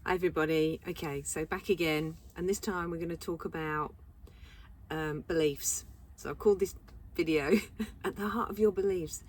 Hi everybody. Okay, so back again, and this time we're going to talk about beliefs. So I've called this video at the heart of your beliefs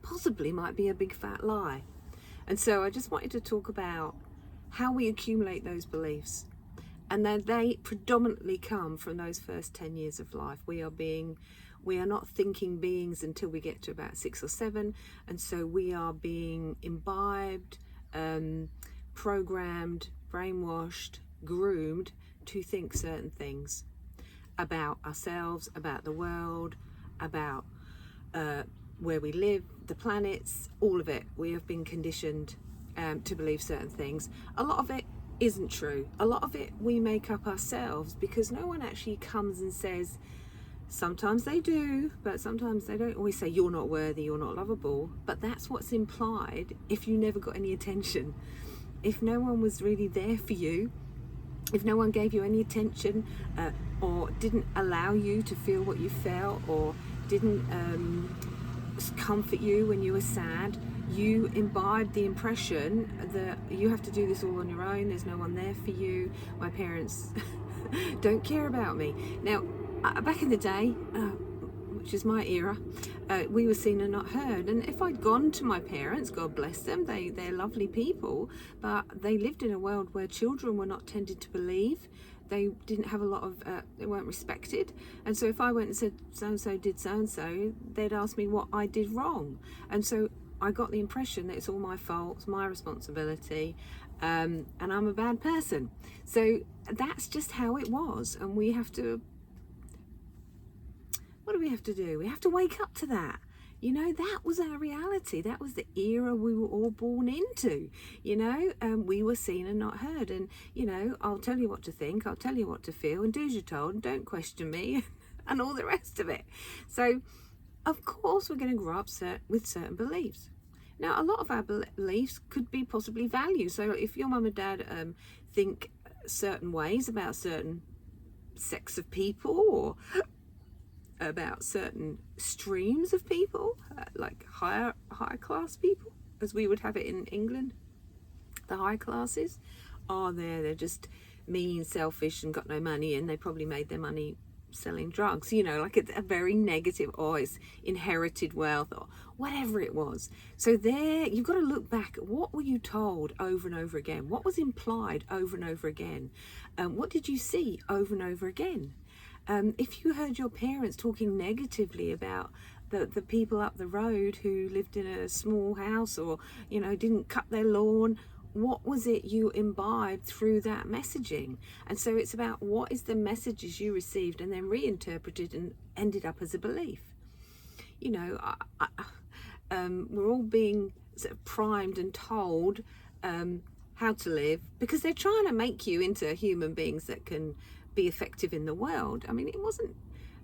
possibly might be a big fat lie. And so I just wanted to talk about how we accumulate those beliefs, and then they predominantly come from those first 10 years of life. We are not thinking beings until we get to about 6 or 7, and so we are being imbibed, programmed, brainwashed, groomed to think certain things about ourselves, about the world, about where we live, the planets, all of it. We have been conditioned to believe certain things. A lot of it isn't true. A lot of it we make up ourselves because no one actually comes and says. Sometimes they do, but sometimes they don't always say you're not worthy, you're not lovable. But that's what's implied if you never got any attention. If no one was really there for you, if no one gave you any attention, or didn't allow you to feel what you felt, or didn't comfort you when you were sad, you imbibed the impression that you have to do this all on your own. There's no one there for you. My parents don't care about me. Now, back in the day, which is my era, we were seen and not heard. And if I'd gone to my parents, God bless them, they're lovely people, but they lived in a world where children were not tended to believe. They didn't have a lot of, they weren't respected. And so if I went and said so-and-so did so-and-so, they'd ask me what I did wrong. And so I got the impression that it's all my fault, it's my responsibility, and I'm a bad person. So that's just how it was. And we have to, what do we have to do? We have to wake up to that. You know, that was our reality. That was the era we were all born into. You know, we were seen and not heard. And, you know, I'll tell you what to think, I'll tell you what to feel, and do as you're told, and don't question me, and all the rest of it. So, of course, we're going to grow up with certain beliefs. Now, a lot of our beliefs could be possibly values. So if your mum and dad think certain ways about certain sex of people, or about certain streams of people, like higher class people, as we would have it in England, the high classes are they're just mean, selfish, and got no money, and they probably made their money selling drugs, you know, like it's a very negative, or it's inherited wealth, or whatever it was. So there, you've got to look back at what were you told over and over again, what was implied over and over again, what did you see over and over again. If you heard your parents talking negatively about the people up the road who lived in a small house, or, you know, didn't cut their lawn, what was it you imbibed through that messaging? And so it's about what is the messages you received and then reinterpreted and ended up as a belief. You know, we're all being sort of primed and told how to live, because they're trying to make you into human beings that can be effective in the world. I mean, it wasn't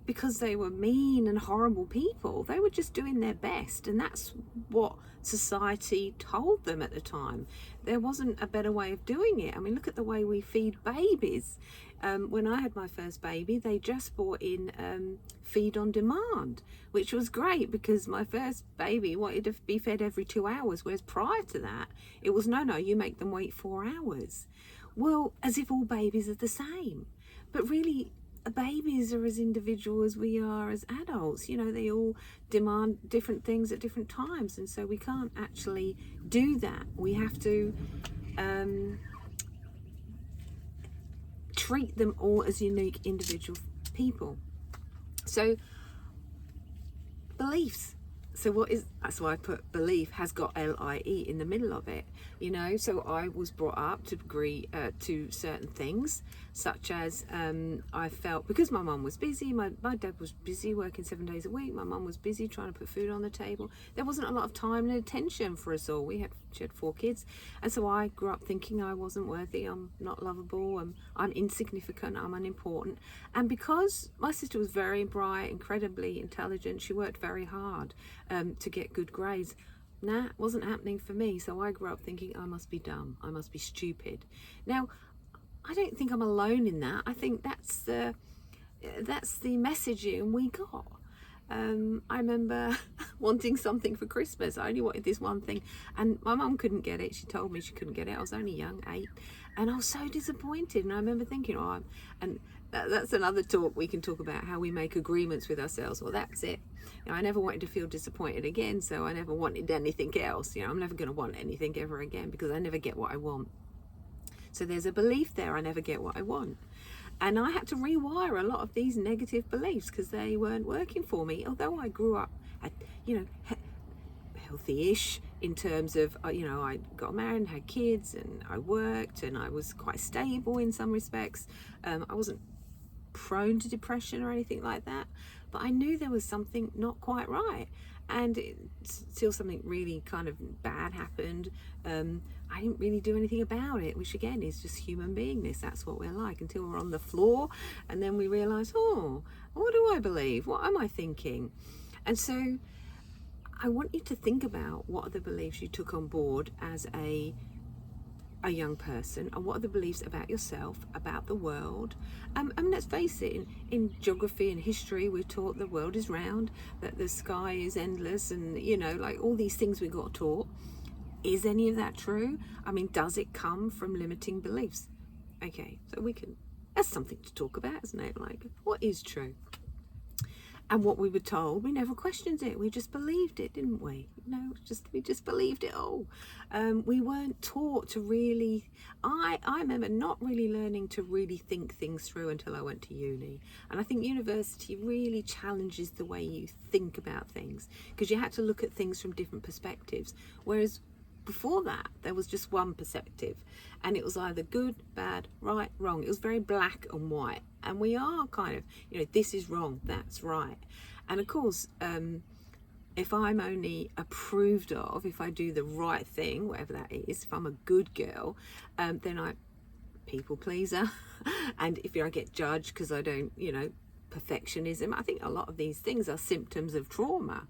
because they were mean and horrible people. They were just doing their best, and that's what society told them at the time. There wasn't a better way of doing it. I mean, look at the way we feed babies. When I had my first baby, they just brought in feed on demand, which was great because my first baby wanted to be fed every 2 hours, whereas prior to that, it was no, you make them wait 4 hours. Well, as if all babies are the same. But really, babies are as individual as we are as adults. You know, they all demand different things at different times, and so we can't actually do that. We have to treat them all as unique individual people. So, beliefs. So that's why I put belief has got L-I-E in the middle of it, you know. So I was brought up to agree to certain things, such as I felt, because my mum was busy, my dad was busy working 7 days a week, my mum was busy trying to put food on the table, there wasn't a lot of time and attention for us all. She had 4 kids, and so I grew up thinking I wasn't worthy, I'm not lovable, I'm insignificant, I'm unimportant. And because my sister was very bright, incredibly intelligent, she worked very hard to get good grades, it wasn't happening for me. So I grew up thinking I must be dumb, I must be stupid. Now, I don't think I'm alone in that. I think that's the messaging we got. I remember wanting something for Christmas. I only wanted this one thing, and my mum couldn't get it. She told me she couldn't get it. I was only young, 8, and I was so disappointed. And I remember thinking, that's another talk we can talk about, how we make agreements with ourselves. Well, that's it. I never wanted to feel disappointed again, so I never wanted anything else. I'm never going to want anything ever again, because I never get what I want. So there's a belief there, I never get what I want. And I had to rewire a lot of these negative beliefs because they weren't working for me. Although I grew up, healthy-ish in terms of, I got married and had kids, and I worked, and I was quite stable in some respects. I wasn't prone to depression or anything like that, but I knew there was something not quite right. And until something really kind of bad happened, I didn't really do anything about it, which again is just human beingness. That's what we're like, until we're on the floor, and then we realize, oh, what do I believe? What am I thinking? And so I want you to think about, what are the beliefs you took on board as a young person, and what are the beliefs about yourself, about the world. Let's face it, in geography and history, we're taught the world is round, that the sky is endless, and like all these things we got taught. Is any of that true? Does it come from limiting beliefs? Okay, so that's something to talk about, isn't it? Like, what is true? And what we were told, we never questioned it. We just believed it, didn't we? We just believed it all. We weren't taught to really, I remember not really learning to really think things through until I went to uni. And I think university really challenges the way you think about things, because you had to look at things from different perspectives. Whereas before that, there was just one perspective, and it was either good, bad, right, wrong. It was very black and white. And we are kind of, this is wrong, that's right. And of course, if I'm only approved of, if I do the right thing, whatever that is, if I'm a good girl, then I'm people pleaser. And if I get judged because I don't, perfectionism. I think a lot of these things are symptoms of trauma.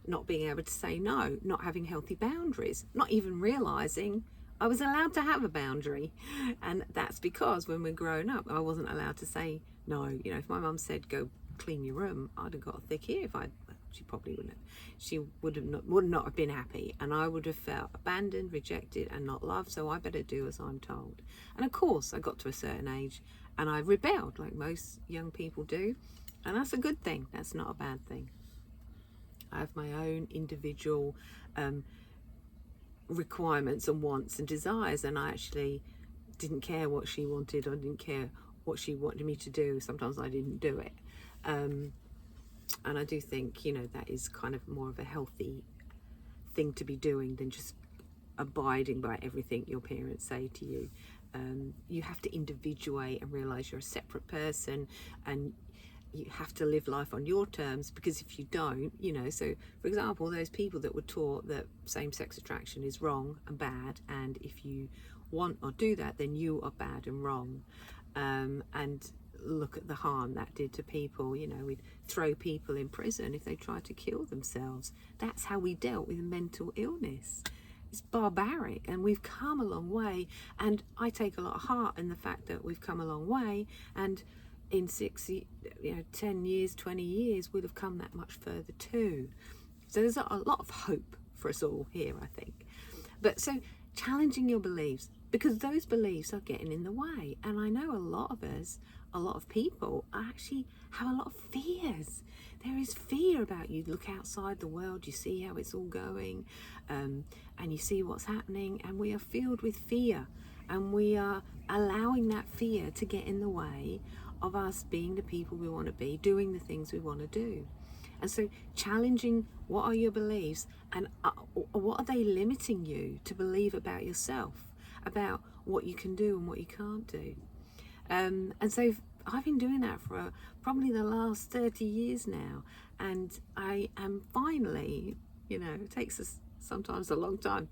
Not being able to say no, not having healthy boundaries, not even realizing I was allowed to have a boundary. And that's because when we're growing up, I wasn't allowed to say no. If my mum said, go clean your room, I'd have got a thick ear. She probably wouldn't have. She would not have been happy, and I would have felt abandoned, rejected, and not loved. So I better do as I'm told. And of course, I got to a certain age and I rebelled, like most young people do. And that's a good thing. That's not a bad thing. I have my own individual requirements and wants and desires, and I actually didn't care what she wanted. I didn't care what she wanted me to do. Sometimes I didn't do it. And I do think, that is kind of more of a healthy thing to be doing than just abiding by everything your parents say to you. You have to individuate and realize you're a separate person, and you have to live life on your terms, because if you don't, so for example, those people that were taught that same-sex attraction is wrong and bad, and if you want or do that, then you are bad and wrong. And look at the harm that did to people. We'd throw people in prison if they tried to kill themselves. That's how we dealt with mental illness. It's barbaric, and we've come a long way, and I take a lot of heart in the fact that we've come a long way, and in 10 years, 20 years, we'll have come that much further too. So there's a lot of hope for us all here, I think. But so challenging your beliefs, because those beliefs are getting in the way. And I know a lot of us, a lot of people actually have a lot of fears. There is fear about you. Look outside the world, you see how it's all going, and you see what's happening, and we are filled with fear, and we are allowing that fear to get in the way of us being the people we want to be, doing the things we want to do. And so challenging, what are your beliefs, and what are they limiting you to believe about yourself, about what you can do and what you can't do. And so I've been doing that for probably the last 30 years now, and I am finally, it takes us sometimes a long time,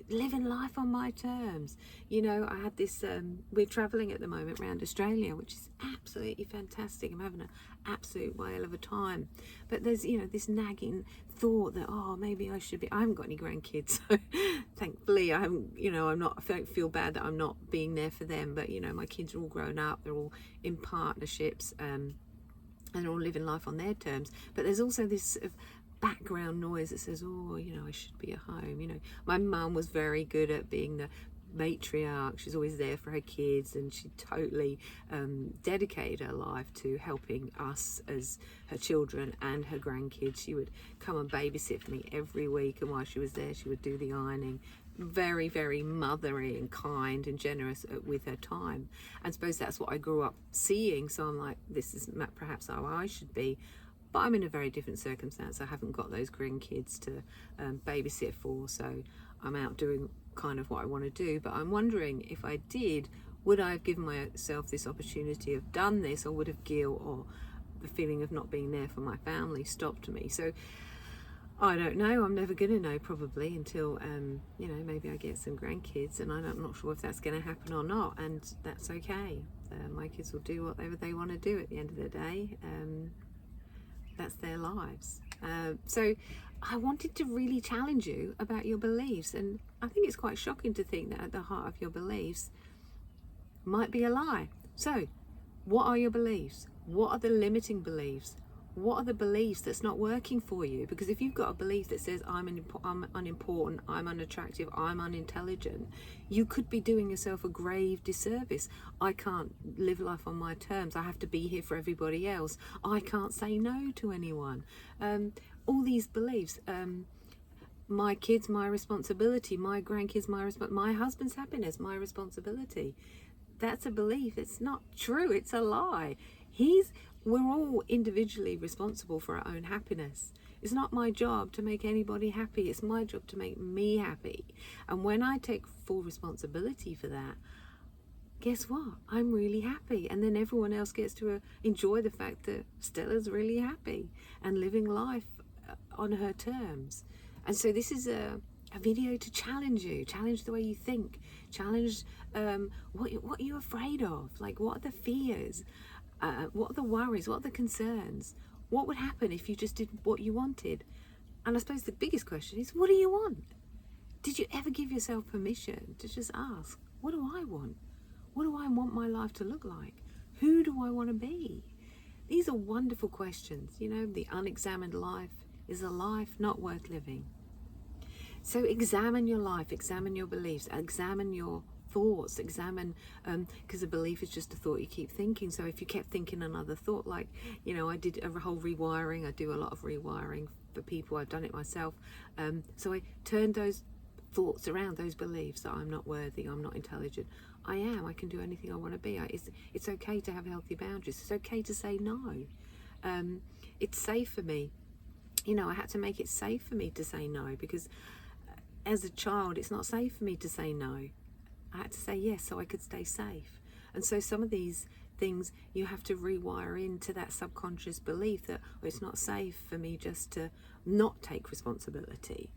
living life on my terms. I had this, we're traveling at the moment around Australia, which is absolutely fantastic. I'm having an absolute whale of a time. But there's, this nagging thought that, maybe I should be, I haven't got any grandkids, so thankfully I haven't, I don't feel bad that I'm not being there for them. But, my kids are all grown up, they're all in partnerships, and all living life on their terms. But there's also this sort of background noise that says, oh, you know, I should be at home. You know, my mum was very good at being the matriarch. She's always there for her kids, and she totally dedicated her life to helping us as her children and her grandkids. She would come and babysit for me every week, and while she was there she would do the ironing. Very, very motherly and kind and generous with her time, and I suppose that's what I grew up seeing. So I'm like, this is perhaps how I should be, but I'm in a very different circumstance. I haven't got those grandkids to babysit for, so I'm out doing kind of what I want to do. But I'm wondering, if I did, would I have given myself this opportunity of done this, or would have guilt or the feeling of not being there for my family stopped me? So I don't know. I'm never going to know, probably, until you know, maybe I get some grandkids, and I'm not sure if that's going to happen or not, and that's okay. My kids will do whatever they want to do at the end of the day. That's their lives. So I wanted to really challenge you about your beliefs, and I think it's quite shocking to think that at the heart of your beliefs might be a lie. So what are your beliefs? What are the limiting beliefs? What are the beliefs that's not working for you? Because if you've got a belief that says I'm unimportant, I'm unattractive, I'm unintelligent, you could be doing yourself a grave disservice. I can't live life on my terms. I have to be here for everybody else. I can't say no to anyone. All these beliefs. My kids, my responsibility. My grandkids, my husband's happiness, my responsibility. That's a belief. It's not true. It's a lie. We're all individually responsible for our own happiness. It's not my job to make anybody happy. It's my job to make me happy. And when I take full responsibility for that, guess what? I'm really happy. And then everyone else gets to enjoy the fact that Stella's really happy and living life on her terms. And so this is a video to challenge you, challenge the way you think, challenge what you're afraid of. Like, what are the fears? What are the worries? What are the concerns? What would happen if you just did what you wanted? And I suppose the biggest question is, what do you want? Did you ever give yourself permission to just ask, what do I want? What do I want my life to look like? Who do I want to be? These are wonderful questions. You know, the unexamined life is a life not worth living. So examine your life, examine your beliefs, examine your thoughts, examine, because a belief is just a thought you keep thinking. So if you kept thinking another thought, like, you know, I did a whole rewiring. I do a lot of rewiring for people. I've done it myself. So I turned those thoughts around, those beliefs that I'm not worthy, I'm not intelligent. I am. I can do anything I want to be. It's okay to have healthy boundaries. It's okay to say no. It's safe for me. You know, I had to make it safe for me to say no, because as a child, it's not safe for me to say no. I had to say yes so I could stay safe. And so some of these things you have to rewire into that subconscious belief that, oh, it's not safe for me just to not take responsibility.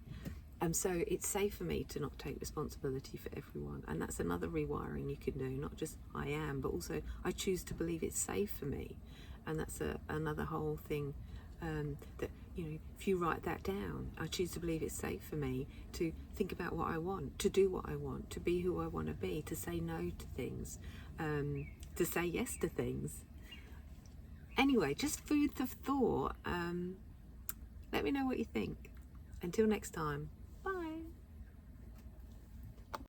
So it's safe for me to not take responsibility for everyone. And that's another rewiring you can do, not just I am, but also I choose to believe it's safe for me. And that's another whole thing that, you know, if you write that down, I choose to believe it's safe for me to think about what I want, to do what I want, to be who I want to be, to say no to things, to say yes to things. Anyway, just food for thought. Let me know what you think. Until next time.